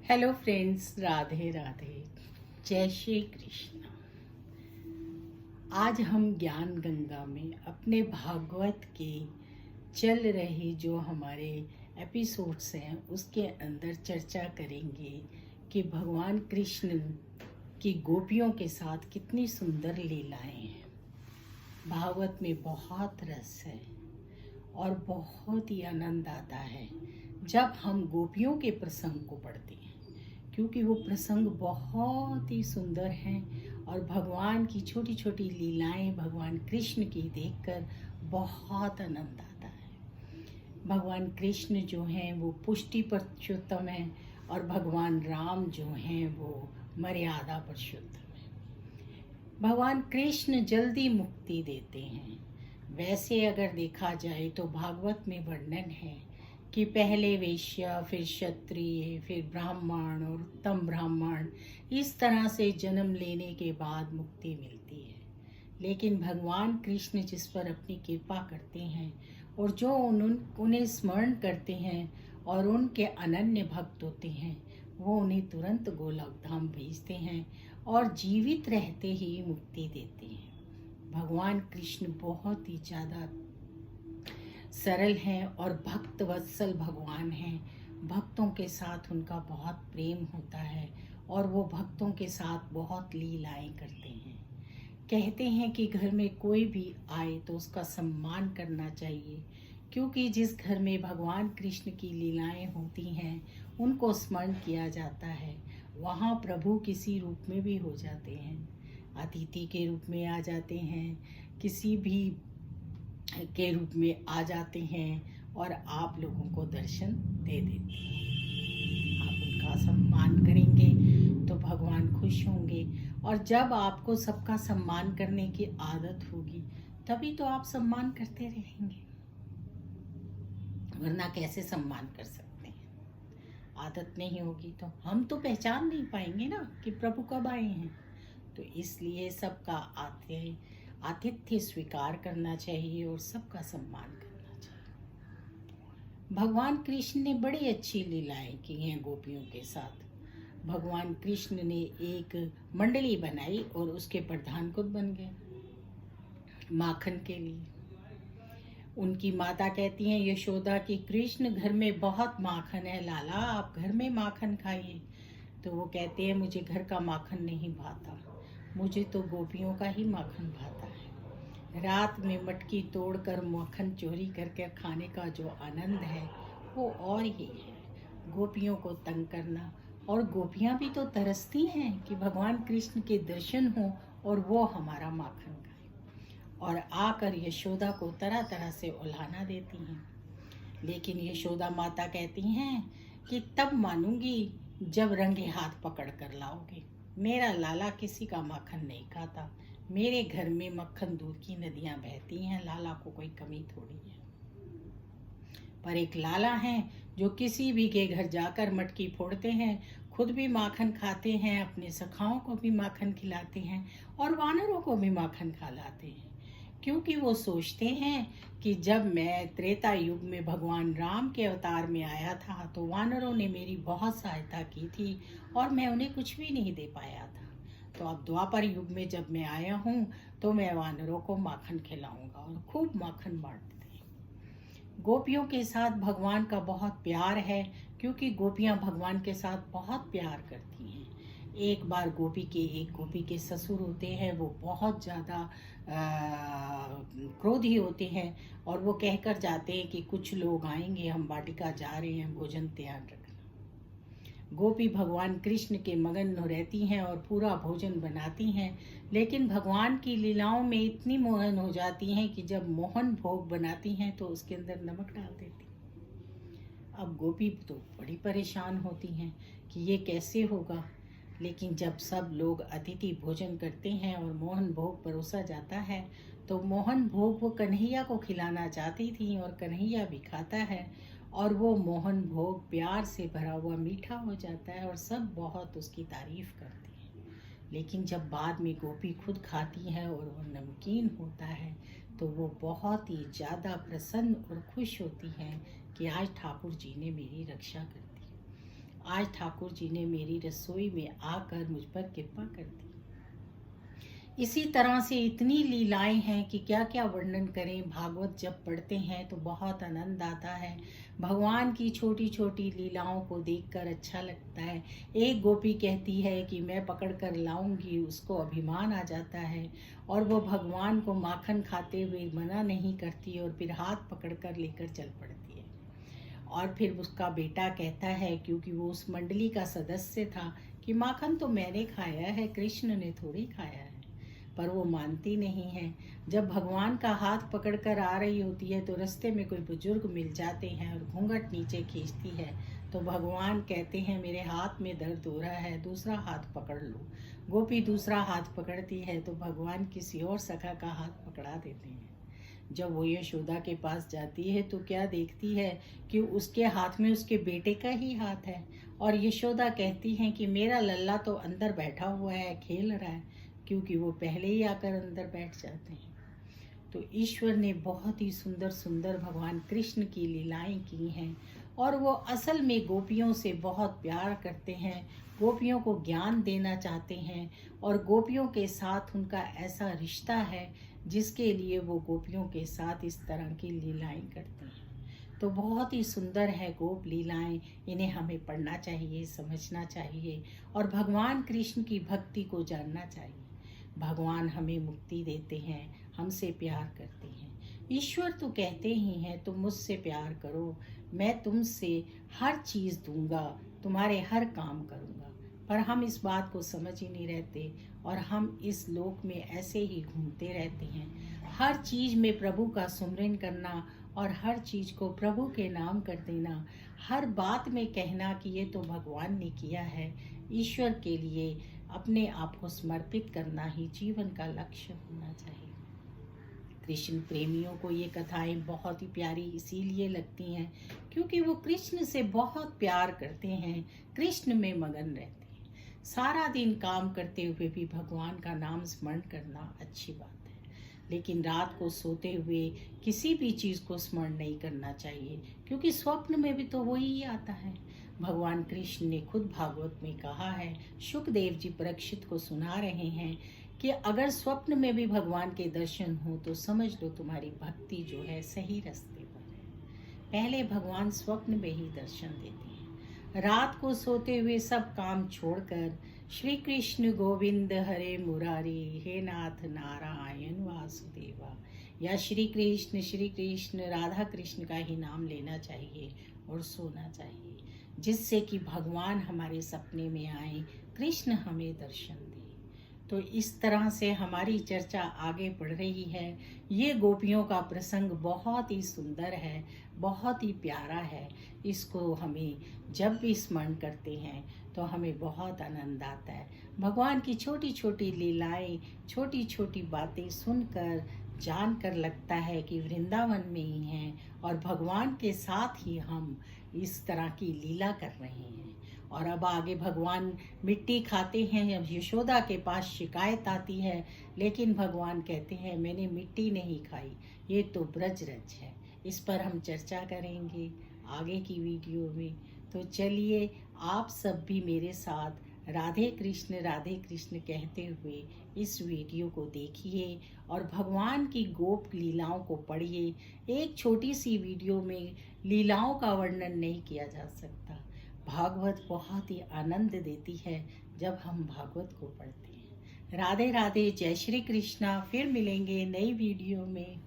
Hello friends, Radhe Radhe, जय श्री कृष्ण। आज हम ज्ञान गंगा में अपने भागवत के चल रहे जो हमारे एपिसोड्स हैं उसके अंदर चर्चा करेंगे कि भगवान कृष्ण की गोपियों के साथ कितनी सुंदर लीलाएं हैं। भागवत में बहुत रस है और बहुत ही आनंद आता है जब हम गोपियों के प्रसंग को पढ़ते हैं, क्योंकि वो प्रसंग बहुत ही सुंदर हैं और भगवान की छोटी छोटी लीलाएं भगवान कृष्ण की देखकर बहुत आनंद आता है। भगवान कृष्ण जो हैं वो पुष्टि पुरुषोत्तम हैं और भगवान राम जो हैं वो मर्यादा पुरुषोत्तम हैं। भगवान कृष्ण जल्दी मुक्ति देते हैं। वैसे अगर देखा जाए तो भागवत में वर्णन है कि पहले वैश्य, फिर क्षत्रिय, फिर ब्राह्मण और उत्तम ब्राह्मण, इस तरह से जन्म लेने के बाद मुक्ति मिलती है। लेकिन भगवान कृष्ण जिस पर अपनी कृपा करते हैं और जो उन्हें स्मरण करते हैं और उनके अनन्य भक्त होते हैं, वो उन्हें तुरंत गोलोक धाम भेजते हैं और जीवित रहते ही मुक्ति देते हैं। भगवान कृष्ण बहुत ही ज़्यादा सरल हैं और भक्त वत्सल भगवान हैं। भक्तों के साथ उनका बहुत प्रेम होता है और वो भक्तों के साथ बहुत लीलाएं करते हैं। कहते हैं कि घर में कोई भी आए तो उसका सम्मान करना चाहिए, क्योंकि जिस घर में भगवान कृष्ण की लीलाएं होती हैं, उनको स्मरण किया जाता है, वहाँ प्रभु किसी रूप में भी हो जाते हैं, अतिथि के रूप में आ जाते हैं, किसी भी के रूप में आ जाते हैं और आप लोगों को दर्शन दे देते हैं। आप उनका सम्मान करेंगे तो भगवान खुश होंगे, और जब आपको सबका सम्मान करने की आदत होगी तभी तो आप सम्मान करते रहेंगे, वरना कैसे सम्मान कर सकते हैं। आदत नहीं होगी तो हम तो पहचान नहीं पाएंगे ना कि प्रभु कब आए हैं। तो इसलिए सबका आतिथ्य स्वीकार करना चाहिए और सबका सम्मान करना चाहिए। भगवान कृष्ण ने बड़ी अच्छी लीलाएं की हैं गोपियों के साथ। भगवान कृष्ण ने एक मंडली बनाई और उसके प्रधान खुद बन गए माखन के लिए। उनकी माता कहती हैं यशोदा कि कृष्ण घर में बहुत माखन है, लाला आप घर में माखन खाइए। तो वो कहते हैं मुझे घर का माखन नहीं भाता, मुझे तो गोपियों का ही माखन भाता है। रात में मटकी तोड़कर माखन चोरी करके खाने का जो आनंद है वो और ही है। गोपियों को तंग करना, और गोपियां भी तो तरसती हैं कि भगवान कृष्ण के दर्शन हो और वो हमारा माखन खाए, और आकर यशोदा को तरह तरह से उल्हाना देती हैं। लेकिन यशोदा माता कहती हैं कि तब मानूंगी जब रंगे हाथ पकड़ कर लाओगे। मेरा लाला किसी का माखन नहीं खाता, मेरे घर में मक्खन दूध की नदियां बहती हैं, लाला को कोई कमी थोड़ी है। पर एक लाला हैं जो किसी भी के घर जाकर मटकी फोड़ते हैं, खुद भी माखन खाते हैं, अपने सखाओं को भी माखन खिलाते हैं और वानरों को भी माखन खिलाते हैं, क्योंकि वो सोचते हैं कि जब मैं त्रेता युग में भगवान राम के अवतार में आया था तो वानरों ने मेरी बहुत सहायता की थी और मैं उन्हें कुछ भी नहीं दे पाया था। तो अब द्वापर युग में जब मैं आया हूँ तो मैं वानरों को माखन खिलाऊंगा, और खूब माखन बांटते हैं। गोपियों के साथ भगवान का बहुत प्यार है, क्योंकि गोपियाँ भगवान के साथ बहुत प्यार करती हैं। एक बार एक गोपी के ससुर होते हैं, वो बहुत ज़्यादा क्रोधी होते हैं और वो कहकर जाते हैं कि कुछ लोग आएंगे, हम वाटिका जा रहे हैं, भोजन तैयार रखना। गोपी भगवान कृष्ण के मगन रहती हैं और पूरा भोजन बनाती हैं, लेकिन भगवान की लीलाओं में इतनी मोहन हो जाती हैं कि जब मोहन भोग बनाती हैं तो उसके अंदर नमक डाल देती। अब गोपी तो बड़ी परेशान होती हैं कि ये कैसे होगा। लेकिन जब सब लोग अतिथि भोजन करते हैं और मोहन भोग परोसा जाता है, तो मोहन भोग वो कन्हैया को खिलाना चाहती थी और कन्हैया भी खाता है, और वो मोहन भोग प्यार से भरा हुआ मीठा हो जाता है और सब बहुत उसकी तारीफ करते हैं। लेकिन जब बाद में गोपी खुद खाती है और वो नमकीन होता है तो वो बहुत ही ज़्यादा प्रसन्न और खुश होती हैं कि आज ठाकुर जी ने मेरी रक्षा कर दी। आज ठाकुर जी ने मेरी रसोई में आकर मुझ पर कृपा कर दी। इसी तरह से इतनी लीलाएं हैं कि क्या क्या वर्णन करें। भागवत जब पढ़ते हैं तो बहुत आनंद आता है। भगवान की छोटी छोटी लीलाओं को देखकर अच्छा लगता है। एक गोपी कहती है कि मैं पकड़ कर लाऊंगी, उसको अभिमान आ जाता है और वो भगवान को माखन खाते हुए मना नहीं करती और फिर हाथ पकड़ कर लेकर चल पड़ती है। और फिर उसका बेटा कहता है, क्योंकि वो उस मंडली का सदस्य था, कि माखन तो मैंने खाया है, कृष्ण ने थोड़ी खाया है। पर वो मानती नहीं है। जब भगवान का हाथ पकड़कर आ रही होती है तो रास्ते में कोई बुजुर्ग मिल जाते हैं और घूंघट नीचे खींचती है तो भगवान कहते हैं, मेरे हाथ में दर्द हो रहा है, दूसरा हाथ पकड़ लो। गोपी दूसरा हाथ पकड़ती है तो भगवान किसी और सखा का हाथ पकड़ा देते हैं। जब वो यशोदा के पास जाती है तो क्या देखती है कि उसके हाथ में उसके बेटे का ही हाथ है। और यशोदा कहती हैं कि मेरा लल्ला तो अंदर बैठा हुआ है, खेल रहा है, क्योंकि वो पहले ही आकर अंदर बैठ जाते हैं। तो ईश्वर ने बहुत ही सुंदर सुंदर भगवान कृष्ण की लीलाएं की हैं और वो असल में गोपियों से बहुत प्यार करते हैं, गोपियों को ज्ञान देना चाहते हैं और गोपियों के साथ उनका ऐसा रिश्ता है जिसके लिए वो गोपियों के साथ इस तरह की लीलाएं करते हैं। तो बहुत ही सुंदर है गोप लीलाएं, इन्हें हमें पढ़ना चाहिए, समझना चाहिए और भगवान कृष्ण की भक्ति को जानना चाहिए। भगवान हमें मुक्ति देते हैं, हमसे प्यार करते हैं। ईश्वर तो कहते ही हैं, तुम मुझसे प्यार करो, मैं तुमसे हर चीज़ दूंगा, तुम्हारे हर काम करूंगा। पर हम इस बात को समझ ही नहीं रहते और हम इस लोक में ऐसे ही घूमते रहते हैं। हर चीज़ में प्रभु का सुमिरन करना और हर चीज़ को प्रभु के नाम कर देना, हर बात में कहना कि ये तो भगवान ने किया है। ईश्वर के लिए अपने आप को समर्पित करना ही जीवन का लक्ष्य होना चाहिए। कृष्ण प्रेमियों को ये कथाएं बहुत ही प्यारी इसीलिए लगती हैं क्योंकि वो कृष्ण से बहुत प्यार करते हैं, कृष्ण में मगन रहते हैं। सारा दिन काम करते हुए भी भगवान का नाम स्मरण करना अच्छी बात है, लेकिन रात को सोते हुए किसी भी चीज़ को स्मरण नहीं करना चाहिए, क्योंकि स्वप्न में भी तो वही आता है। भगवान कृष्ण ने खुद भागवत में कहा है, शुकदेव जी परीक्षित को सुना रहे हैं कि अगर स्वप्न में भी भगवान के दर्शन हो तो समझ लो तुम्हारी भक्ति जो है सही रास्ते पर है। पहले भगवान स्वप्न में ही दर्शन देते हैं। रात को सोते हुए सब काम छोड़कर श्री कृष्ण गोविंद हरे मुरारी, हे नाथ नारायण वासुदेवा, या श्री कृष्ण राधा कृष्ण का ही नाम लेना चाहिए और सोना चाहिए, जिससे कि भगवान हमारे सपने में आए, कृष्ण हमें दर्शन दे। तो इस तरह से हमारी चर्चा आगे बढ़ रही है। ये गोपियों का प्रसंग बहुत ही सुंदर है, बहुत ही प्यारा है। इसको हमें जब भी स्मरण करते हैं तो हमें बहुत आनंद आता है। भगवान की छोटी छोटी लीलाएं, छोटी छोटी बातें सुनकर जानकर लगता है कि वृंदावन में ही हैं और भगवान के साथ ही हम इस तरह की लीला कर रहे हैं। और अब आगे भगवान मिट्टी खाते हैं। अब यशोदा के पास शिकायत आती है, लेकिन भगवान कहते हैं मैंने मिट्टी नहीं खाई, ये तो ब्रजरज है। इस पर हम चर्चा करेंगे आगे की वीडियो में। तो चलिए आप सब भी मेरे साथ राधे कृष्ण कहते हुए इस वीडियो को देखिए और भगवान की गोप लीलाओं को पढ़िए। एक छोटी सी वीडियो में लीलाओं का वर्णन नहीं किया जा सकता। भागवत बहुत ही आनंद देती है जब हम भागवत को पढ़ते हैं। राधे राधे, जय श्री कृष्णा। फिर मिलेंगे नई वीडियो में।